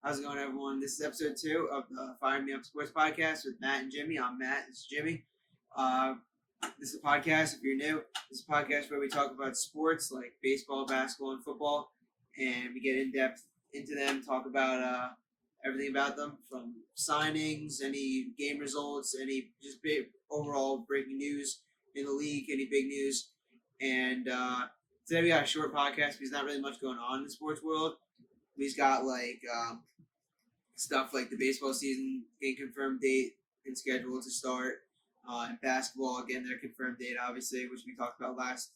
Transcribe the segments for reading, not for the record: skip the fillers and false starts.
How's it going, everyone? This is episode 2 of the Fire Me Up Sports Podcast with Matt and Jimmy. I'm Matt. This is Jimmy. This is a podcast, if you're new, this is a podcast where we talk about sports like baseball, basketball, and football, and we get in depth into them, talk about everything about them, from signings, any game results, any just big overall breaking news in the league, any big news. And today we got a short podcast because not really much going on in the sports world. We've got stuff like the baseball season getting confirmed date and schedule to start. And basketball, again, their confirmed date, obviously, which we talked about last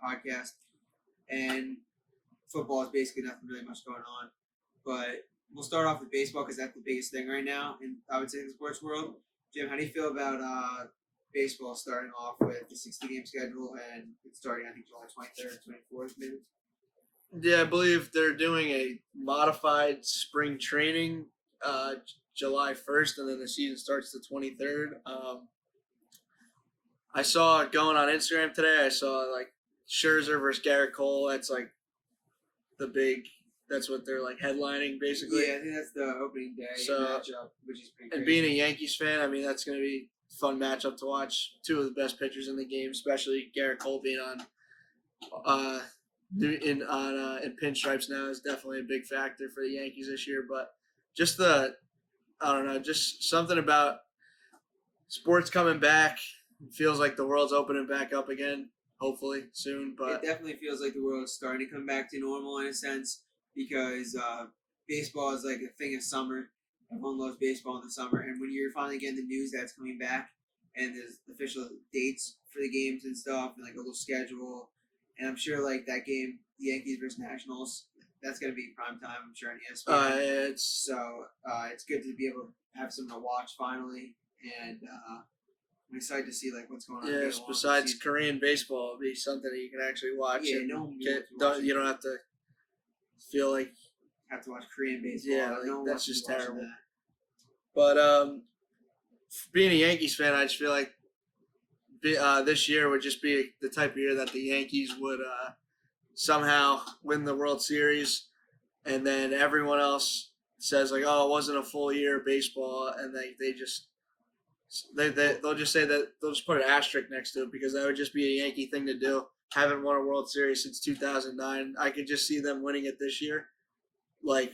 podcast. And football is basically nothing really much going on. But we'll start off with baseball because that's the biggest thing right now, and I would say in the sports world. Jim, how do you feel about baseball starting off with the 60-game schedule and it's starting, I think, July 23rd, 24th, maybe? Yeah, I believe they're doing a modified spring training July 1st, and then the season starts the 23rd. I saw going on Instagram today, I saw Scherzer versus Garrett Cole. That's that's what they're headlining basically. Yeah, I think that's the opening day matchup, which is pretty crazy. And being a Yankees fan, I mean, that's going to be a fun matchup to watch. Two of the best pitchers in the game, especially Garrett Cole being in pinstripes now is definitely a big factor for the Yankees this year. But just just something about sports coming back. It feels like the world's opening back up again, hopefully soon. But it definitely feels like the world's starting to come back to normal in a sense because baseball is like a thing of summer. Everyone loves baseball in the summer, and when you're finally getting the news that's coming back and there's official dates for the games and stuff and a little schedule. And I'm sure that game, the Yankees versus Nationals, that's going to be prime time, I'm sure, on ESPN. It's good to be able to have something to watch finally. And I'm excited to see what's going on. Yes, besides Korean baseball, it'll be something that you can actually watch. Yeah, you don't have to feel like have to watch Korean baseball. Yeah, that's just terrible. That. But being a Yankees fan, I just feel like this year would just be the type of year that the Yankees would somehow win the World Series, and then everyone else says oh, it wasn't a full year of baseball, and they'll just say that they'll just put an asterisk next to it because that would just be a Yankee thing to do. Haven't won a World Series since 2009. I could just see them winning it this year. Well,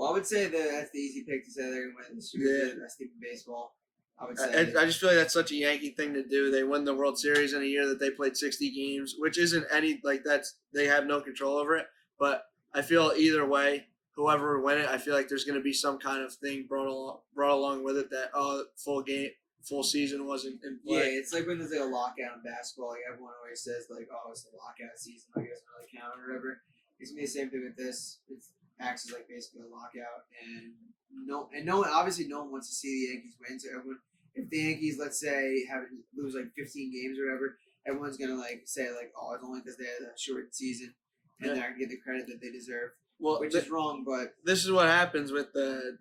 I would say that that's the easy pick to say they're going to win this year. Yeah. That's team in baseball. I would say. I just feel like that's such a Yankee thing to do. They win the World Series in a year that they played 60 games, which isn't any they have no control over it. But I feel either way, whoever win it, I feel like there's going to be some kind of thing brought along with it that full season wasn't in play. Yeah, it's like when there's a lockout in basketball. Everyone always says it's the lockout season. It doesn't really count or whatever. It's gonna be the same thing with this. It acts as basically a lockout, and no one obviously no one wants to see the Yankees win. So everyone, if the Yankees, let's say, lose 15 games or whatever, everyone's gonna say oh, it's only because they had a short season, and they're gonna get the credit that they deserve. Well, which is wrong, but this is what happens with the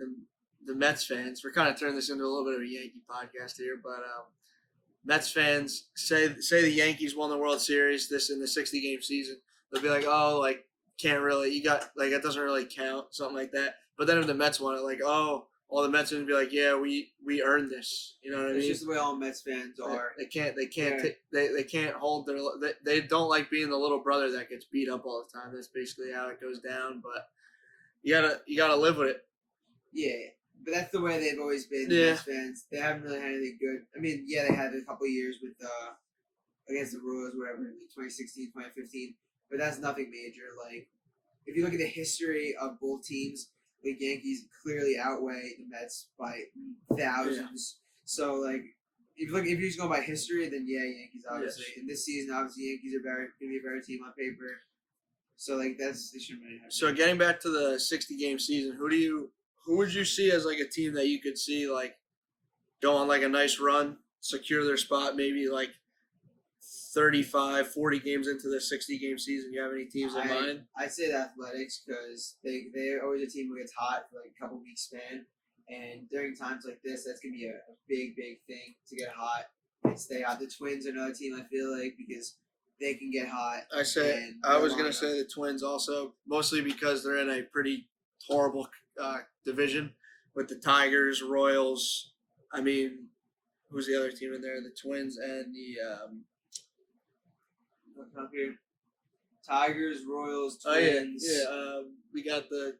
Mets fans. We're kind of turning this into a little bit of a Yankee podcast here, but Mets fans say the Yankees won the World Series in the 60-game season. They'll be can't really, you got it doesn't really count, something like that. But then if the Mets won it, all the Mets fans would be yeah, we earned this. You know what I mean? It's just the way all Mets fans are. They can't hold they don't like being the little brother that gets beat up all the time. That's basically how it goes down. But you gotta live with it. Yeah, but that's the way they've always been. Mets fans, they haven't really had anything good. I mean, yeah, they had a couple of years with against the Royals, whatever, in 2016, 2015. But that's nothing major. If you look at the history of both teams, the Yankees clearly outweigh the Mets by thousands. Yeah. So, if you're just going by history, then Yankees obviously. Yes. In this season, obviously, Yankees are going to be a better team on paper. So, they shouldn't really have. So, getting back to the 60-game season, who would you see as a team that you could see go on a nice run, secure their spot, maybe 35, 40 games into the 60-game season? You have any teams in mind? I'd say the Athletics because they're always a team who gets hot for a couple weeks span. And during times like this, that's going to be a big, big thing to get hot and stay hot. The Twins are another team, I feel because they can get hot. I was going to say the Twins also, mostly because they're in a pretty horrible division with the Tigers, Royals. I mean, who's the other team in there? The Twins and the. Looking up here. Tigers, Royals, Oh yeah, Twins. yeah. We got the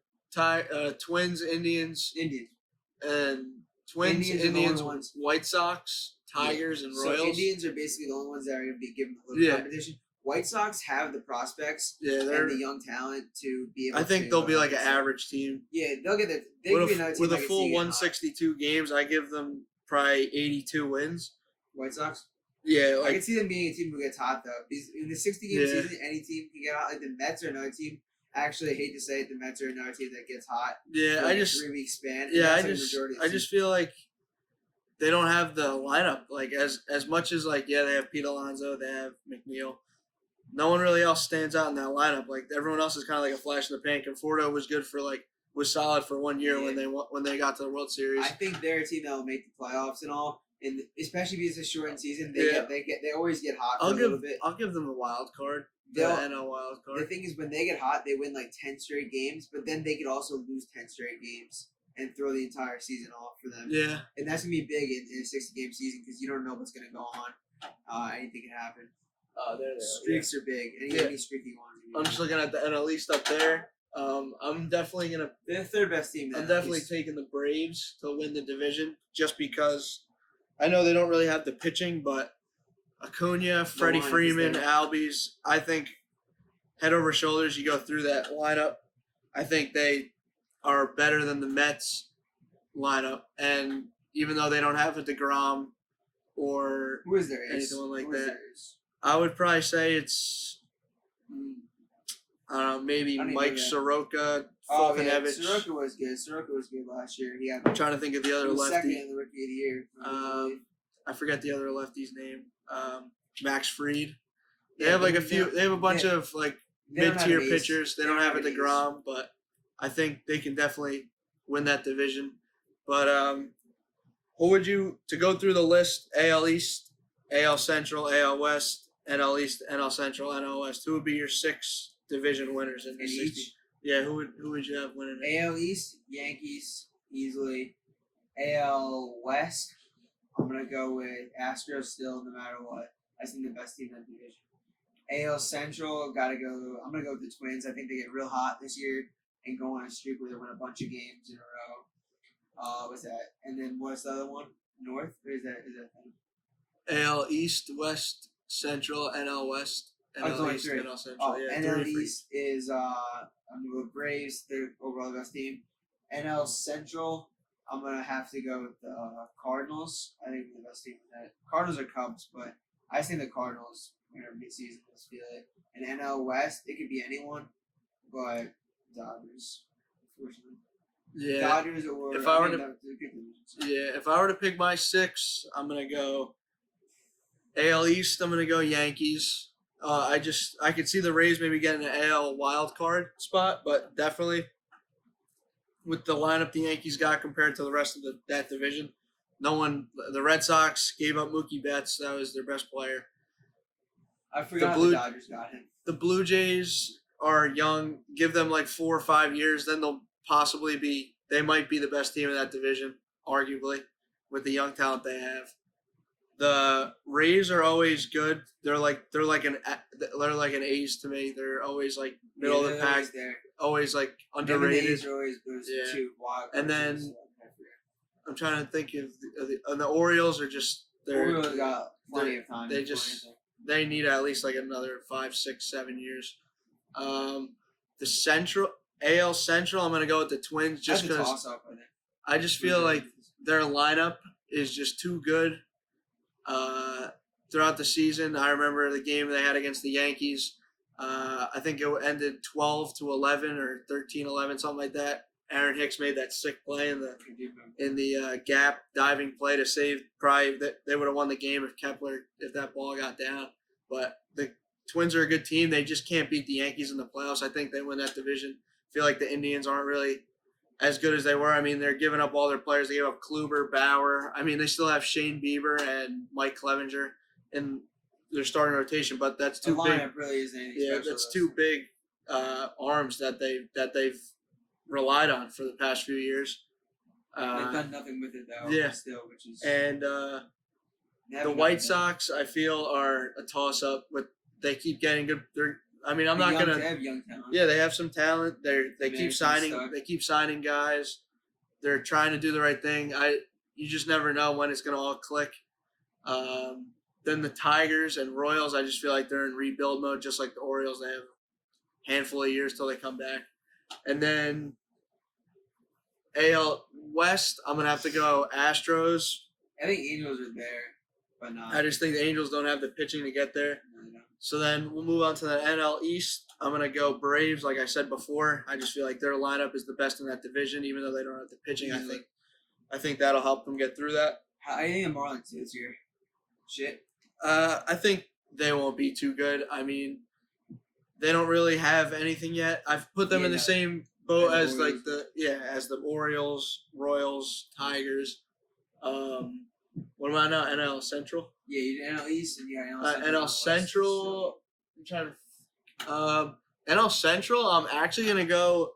Twins, Indians, and Twins, Indians are the Indians, only ones. White Sox, Tigers, and So Royals. Indians are basically the only ones that are going to be given a little competition. White Sox have the prospects and the young talent to be able to. I think they'll be like an average team. Yeah, they'll get that. With a full 162 games, I give them probably 82 wins. White Sox? Yeah. I can see them being a team who gets hot, though. Because in the 60-game season, any team can get hot. Like the Mets are another team. I actually hate to say it, the Mets are another team that gets hot. Yeah, I just 3 week span. Yeah, I just feel like they don't have the lineup. Like as much as like they have Pete Alonso, they have McNeil. No one really else stands out in that lineup. Like everyone else is kind of like a flash in the pan. Conforto was solid for 1 year when they got to the World Series. I think they're a team that will make the playoffs and all, and especially because it's a shortened season, they always get hot for a little bit. I'll give them a wild card. The NL wild card. The thing is, when they get hot, they win like 10 straight games, but then they could also lose 10 straight games and throw the entire season off for them. Yeah, and that's gonna be big in a 60-game season because you don't know what's gonna go on. Anything can happen. Streaks are big. Any streaky ones. I'm just looking at the NL East up there. I'm definitely gonna. They're the third best team. I'm definitely taking the Braves to win the division just because I know they don't really have the pitching, but Acuna, Freddie Freeman, Albies, I think head over shoulders. You go through that lineup. I think they are better than the Mets lineup, and even though they don't have a DeGrom or who is their ace? Anyone like that. I would probably say it's, I don't know, maybe Mike Soroka, Fultonevich. Soroka was good. Soroka was good last year. I'm trying to think of the other lefty. Second in the Rookie of the Year. I forget the other lefty's name. Max Fried. They have like a few. They have a bunch of like mid-tier pitchers. They don't have a DeGrom, but I think they can definitely win that division. But who would you to go through the list? AL East, AL Central, AL West, NL East, NL Central, NL West. Who would be your 6 division winners in the 60? Yeah, who would you have winning? AL East, Yankees easily. AL West, I'm gonna go with Astros still, no matter what. I think the best team in that division. AL Central, I'm gonna go with the Twins. I think they get real hot this year and go on a streak where they win a bunch of games in a row. What's that? And then what's the other one? North? Or is that AL East, West, Central, NL West, NL East, NL Central. NL East is I'm gonna go with Braves. They're overall the best team. NL Central, I'm gonna have to go with the Cardinals. I think they're the best team in that. Cardinals or Cubs, but I think the Cardinals are mid-season. Let's feel it. And NL West, it could be anyone, but Dodgers, unfortunately. Yeah. Dodgers or if I were to pick my 6, I'm gonna go AL East. I'm gonna go Yankees. I could see the Rays maybe getting an AL wild card spot, but definitely with the lineup the Yankees got compared to the rest of that division, the Red Sox gave up Mookie Betts. That was their best player. I forgot the Dodgers got him. The Blue Jays are young. Give them like 4 or 5 years, then they might be the best team in that division, arguably, with the young talent they have. The Rays are always good. They're like an A's to me. They're always like middle of the pack. Always like underrated. A's are always those 2 wild cards. And then I'm trying to think of the Orioles are just Orioles got plenty of time. They need at least like another 5, 6, 7 years. The AL Central, I'm gonna go with the Twins just because I just feel like their lineup is just too good. Throughout the season, I remember the game they had against the Yankees. I think it ended 12-11 or 13-11, something like that. Aaron Hicks made that sick play in the gap diving play to save. Probably they would have won the game if that ball got down. But the Twins are a good team. They just can't beat the Yankees in the playoffs. I think they win that division. I feel like the Indians aren't really as good as they were. I mean, they're giving up all their players. They gave up Kluber, Bauer. I mean, they still have Shane Bieber and Mike Clevenger in their starting rotation, but that's too big. Really isn't anything special. That's too big arms that they've relied on for the past few years. They've done nothing with it though. Yeah. Still, which is And the White Sox, I feel, are a toss-up. They keep getting good. I'm not gonna. They have young talent. Yeah, they have some talent. They keep signing. Stuck. They keep signing guys. They're trying to do the right thing. You just never know when it's gonna all click. Then the Tigers and Royals, I just feel like they're in rebuild mode, just like the Orioles. They have a handful of years till they come back. And then AL West, I'm gonna have to go Astros. I think Angels are there, but not. I just think the Angels don't have the pitching to get there. No. So then we'll move on to the NL East. I'm going to go Braves, like I said before. I just feel like their lineup is the best in that division, even though they don't have the pitching. I think that'll help them get through that. How do you think the Marlins do this year? Shit. I think they won't be too good. I mean, they don't really have anything yet. I've put them in the same boat as as the Orioles, Royals, Tigers. What about now? NL Central? Yeah, you NL East and NL Central. I'm trying to. NL Central. I'm actually gonna go.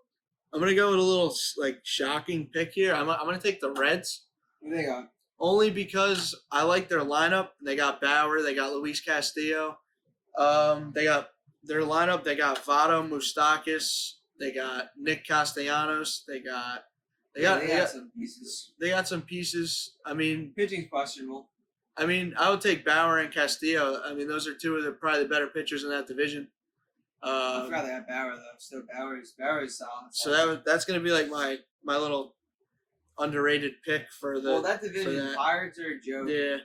I'm gonna go with a little shocking pick here. I'm gonna take the Reds. What do they got? Only because I like their lineup. They got Bauer. They got Luis Castillo. They got their lineup. They got Votto, Moustakas. They got Nick Castellanos. They got some pieces. They got some pieces. I mean, pitching's questionable. I mean, I would take Bauer and Castillo. I mean, those are two of probably the better pitchers in that division. I forgot they had Bauer though. Still, Bauer's solid. So that's gonna be like my little underrated pick for the. Well, that division, Pirates are a joke. Yeah.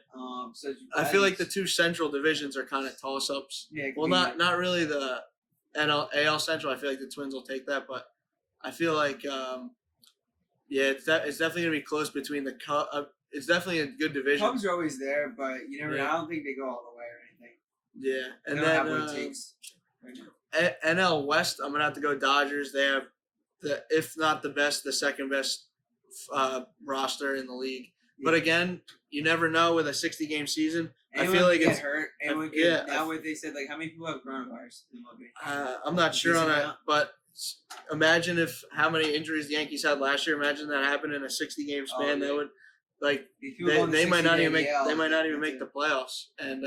So I feel like the two Central divisions are kind of toss-ups. Yeah. Well, not really the AL Central. I feel like the Twins will take that, but I feel like it's definitely gonna be close between the Cubs. It's definitely a good division. Cubs are always there, but you never know. I don't think they go all the way or anything. Yeah, and they don't have what it takes right now. NL West, I'm gonna have to go Dodgers. They have if not the best, the second best roster in the league. Yeah. But again, you never know with a 60-game season. Anyone I feel like can it's get hurt. Anyone can, now what they said, how many people have coronavirus in MLB? I'm not sure on that, but imagine how many injuries the Yankees had last year. Imagine that happened in a 60-game span. That would they might not even make the playoffs. And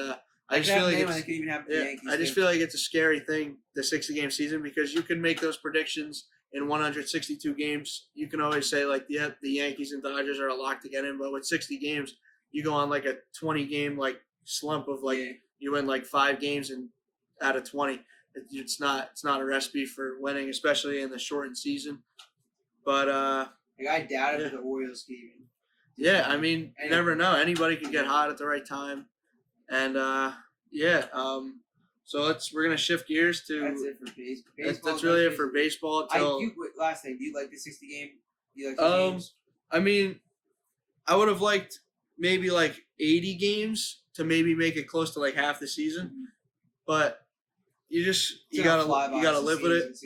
I just feel like I just feel like it's a scary thing, the 60-game season, because you can make those predictions in 162 games. You can always say the Yankees and Dodgers are a lock to get in, but with 60 games, you go on a 20-game slump of you win 5 games and out of 20. It's not a recipe for winning, especially in the shortened season. But I doubt if the Orioles came in. Yeah, I mean, you never know. Anybody can get hot at the right time, and so we're gonna shift gears to. That's it for baseball. That's really it for baseball. Last thing, do you like the 60-game? Do you like the games? I mean, I would have liked maybe 80 games to maybe make it close to half the season, but you gotta live with it.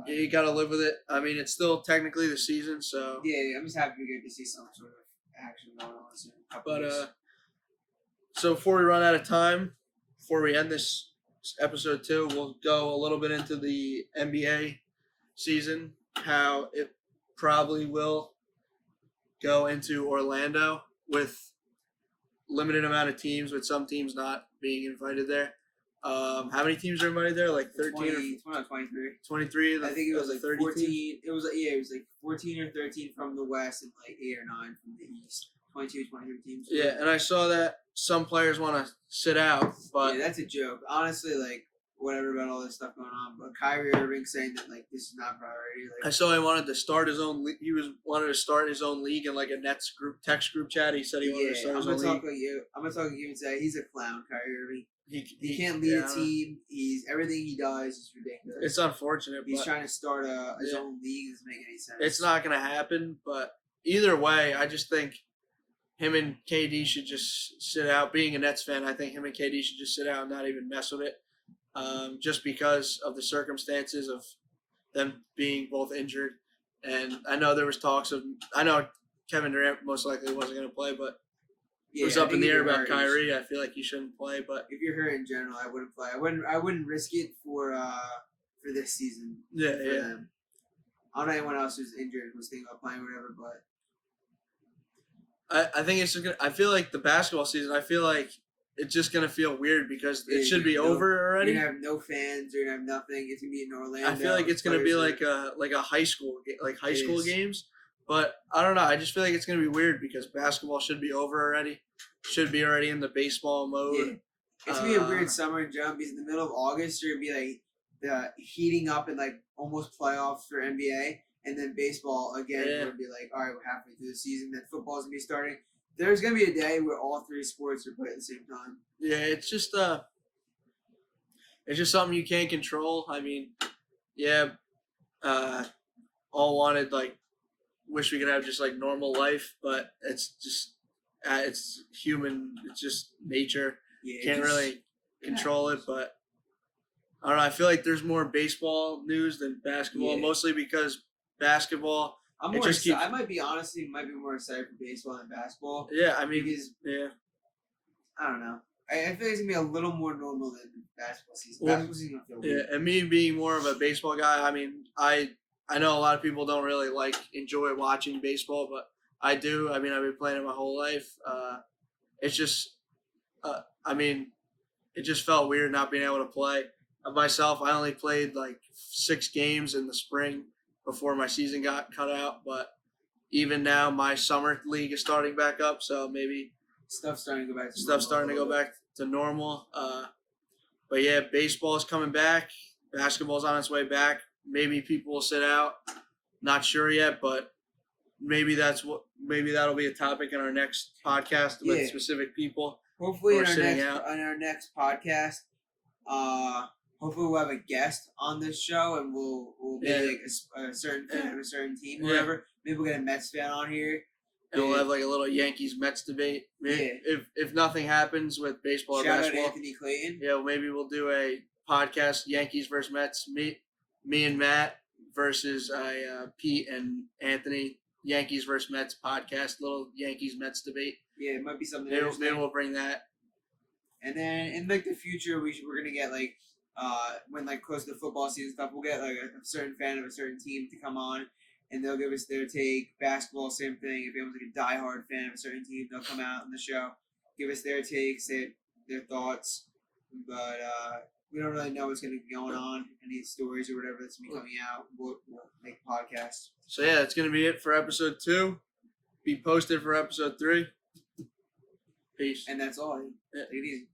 Yeah, you gotta live with it. I mean, it's still technically the season, so. Yeah, I'm just happy we get to see some sort of action going on soon. But so before we run out of time, before we end this episode 2, we'll go a little bit into the NBA season, how it probably will go into Orlando with limited amount of teams, with some teams not being invited there. How many teams are invited there? 13 or 23. 23. I think it was 14. Teams? It was 14 or 13 from the West and 8 or 9 from the East. 22, 23 teams. Yeah, and I saw that some players want to sit out, but yeah, that's a joke. Honestly, whatever about all this stuff going on, but Kyrie Irving saying that this is not priority. I saw he wanted to start his own. Wanted to start his own league in a Nets text group chat. He said he wanted to start his own league. I'm gonna talk to you and say he's a clown, Kyrie Irving. He can't lead a team. Everything he does is ridiculous. It's unfortunate. He's trying to start his own league. It doesn't make any sense. It's not going to happen. But either way, I just think him and KD should just sit out. Being a Nets fan, I think him and KD should just sit out and not even mess with it. Just because of the circumstances of them being both injured. And I know there was talks of. I know Kevin Durant most likely wasn't going to play, but. It was up in the air about Kyrie. I feel like he shouldn't play, but if you're hurt in general, I wouldn't play. I wouldn't risk it for this season. Yeah. Them. I don't know anyone else who's injured who's thinking about playing or whatever, but I think it's just gonna. I feel like the basketball season. I feel like it's just gonna feel weird because it should be over already. You're gonna have no fans. You're gonna have nothing. It's gonna be in Orlando. I feel like it's gonna be like a high school games. But I don't know. I just feel like it's gonna be weird because basketball should be over already. Should be already in the baseball mode. Yeah. It's gonna be a weird summer in general because in the middle of August you're gonna be like the heating up and like almost playoffs for NBA, and then baseball again. We're gonna be like, all right, we're halfway through the season. Then football's gonna be starting. There's gonna be a day where all three sports are played at the same time. Yeah, it's just something you can't control. I mean, yeah, all wanted wish we could have just like normal life, but it's just it's human. It's just nature. Yeah, Can't really control it, but I don't know. I feel like there's more baseball news than basketball, mostly because basketball. I'm more excited. I might be more excited for baseball than basketball. Yeah, I mean, because, I don't know. I feel like it's gonna be a little more normal than basketball season. Well, basketball season will feel weird. And me being more of a baseball guy, I mean, I know a lot of people don't really enjoy watching baseball, but I do. I mean, I've been playing it my whole life. It's just, I mean, it just felt weird not being able to play. Myself, I only played 6 games in the spring before my season got cut out, but even now my summer league is starting back up, so maybe stuff's starting to go back to normal. But yeah, baseball is coming back. Basketball's on its way back. Maybe people will sit out. Not sure yet, but maybe that'll be a topic in our next podcast with specific people. Hopefully in our next podcast, hopefully we'll have a guest on this show and we'll be a certain fan of a certain team or whatever. Maybe we'll get a Mets fan on here. And we'll have a little Yankees-Mets debate. Maybe, if nothing happens with baseball or basketball. Shout out Anthony Clayton. Yeah, maybe we'll do a podcast, Yankees versus Mets. Me and Matt versus Pete and Anthony. Yankees versus Mets podcast. Little Yankees-Mets debate. Yeah, it might be something interesting. Maybe we'll bring that. And then in the future, we're going to get when close to the football season stuff, we'll get a certain fan of a certain team to come on. And they'll give us their take. Basketball, same thing. If anyone's a diehard fan of a certain team, they'll come out on the show, give us their takes, their thoughts. But we don't really know what's going to be going on, any stories or whatever that's going to be coming out. We'll make a podcast. So, yeah, that's going to be it for episode 2. Be posted for episode 3. Peace. And that's all. Take it easy.